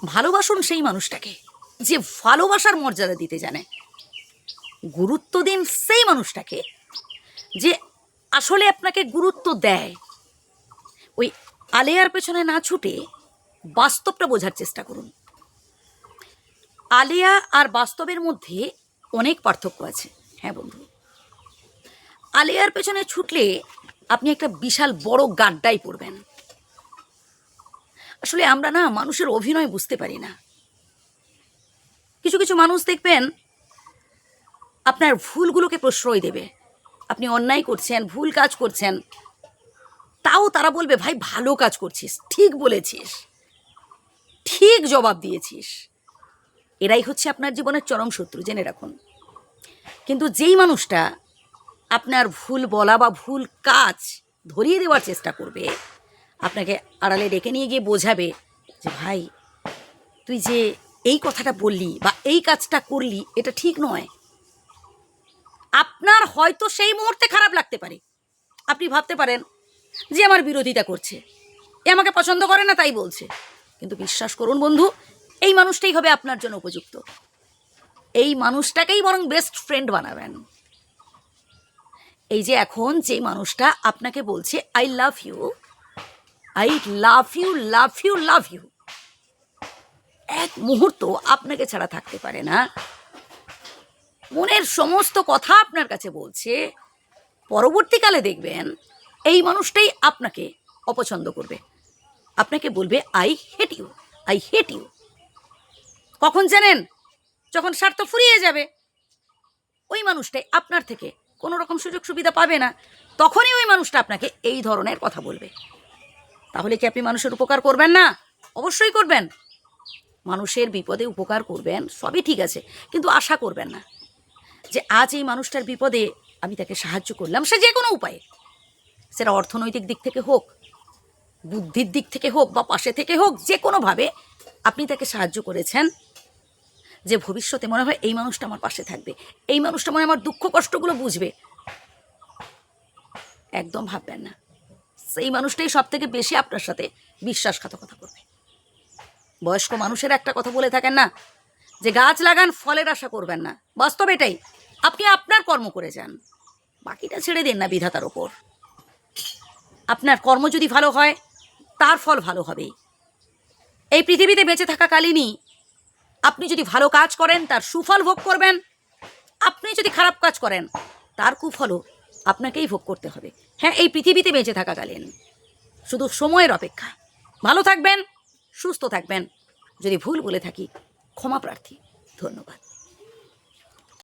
ভালোবাসুন সেই মানুষটাকে যে ভালোবাসার মর্যাদা দিতে জানে। গুরুত্ব দিন সেই মানুষটাকে যে আসলে আপনাকে গুরুত্ব দেয়। ওই আলেয়ার পেছনে না ছুটে বাস্তবটা বোঝার চেষ্টা করুন। আলেয়া আর বাস্তবের মধ্যে অনেক পার্থক্য আছে। হ্যাঁ বন্ধু, আলেয়ার পেছনে ছুটলে আপনি একটা বিশাল বড় গাড্ডায় পড়বেন। আসলে আমরা না মানুষের অভিনয় বুঝতে পারি না। কিছু কিছু মানুষ দেখবেন আপনার ভুলগুলোকে প্রশ্রয় দেবে। আপনি অন্যায় করছেন, ভুল কাজ করছেন, তাও তারা বলবে ভাই ভালো কাজ করছিস, ঠিক বলেছিস, ঠিক জবাব দিয়েছিস। এরাই হচ্ছে আপনার জীবনের চরম শত্রু, জেনে রাখুন। কিন্তু যেই মানুষটা আপনার ভুল বলা বা ভুল কাজ ধরিয়ে দেওয়ার চেষ্টা করবে, আপনাকে আড়ালে ডেকে নিয়ে গিয়ে বোঝাবে যে ভাই তুই যে এই কথাটা বললি বা এই কাজটা করলি এটা ঠিক নয়, আপনার হয়তো সেই মুহূর্তে খারাপ লাগতে পারে। আপনি ভাবতে পারেন যে আমার বিরোধিতা করছে, এ আমাকে পছন্দ করে না তাই বলছে। কিন্তু বিশ্বাস করুন বন্ধু, এই মানুষটাই হবে আপনার জন্য উপযুক্ত। এই মানুষটাকেই বরং বেস্ট ফ্রেন্ড বানাবেন। এই যে এখন যে মানুষটা আপনাকে বলছে I love you, I love you, love you, love you, এক মুহূর্ত আপনাকে ছাড়া থাকতে পারে না, মনের সমস্ত কথা আপনার কাছে বলছে, পরবর্তীকালে দেখবেন এই মানুষটাই আপনাকে অপছন্দ করবে। আপনাকে বলবে I hate you, I hate you. কখন জানেন? যখন স্বার্থ ফুরিয়ে যাবে, ওই মানুষটাই আপনার থেকে কোনো রকম সুযোগ সুবিধা পাবে না, তখনই ওই মানুষটা আপনাকে এই ধরনের কথা বলবে। তাহলে কি আপনি মানুষের উপকার করবেন না? অবশ্যই করবেন। মানুষের বিপদে উপকার করবেন, সবই ঠিক আছে, কিন্তু আশা করবেন না যে আজ এই মানুষটার বিপদে আমি তাকে সাহায্য করলাম, সে যে কোনো উপায়ে, সেটা অর্থনৈতিক দিক থেকে হোক, বুদ্ধির দিক থেকে হোক বা পাশে থেকে হোক, যে কোনোভাবে আপনি তাকে সাহায্য করেছেন, যে ভবিষ্যতে মনে হয় এই মানুষটা আমার পাশে থাকবে, এই মানুষটা মনে হয় আমার দুঃখ কষ্টগুলো বুঝবে। একদম ভাববেন না। সেই মানুষটাই সব থেকে বেশি আপনার সাথে বিশ্বাসঘাতকতা করবে। বয়স্ক মানুষের একটা কথা বলে থাকেন না, যে গাছ লাগান ফলের আশা করবেন না। বাস্তব এটাই। আপনি আপনার কর্ম করে যান, বাকিটা ছেড়ে দিন না বিধাতার ওপর। আপনার কর্ম যদি ভালো হয় তার ফল ভালো হবেই। এই পৃথিবীতে বেঁচে থাকাকালীনই আপনি যদি ভালো কাজ করেন তার সুফল ভোগ করবেন, আপনি যদি খারাপ কাজ করেন তার কুফলও আপনাকেই ভোগ করতে হবে। হ্যাঁ, এই পৃথিবীতে বেঁচে থাকাকালীন শুধু সময়ের অপেক্ষা। ভালো থাকবেন, সুস্থ থাকবেন। যদি ভুল বলে থাকি ক্ষমা প্রার্থী। ধন্যবাদ।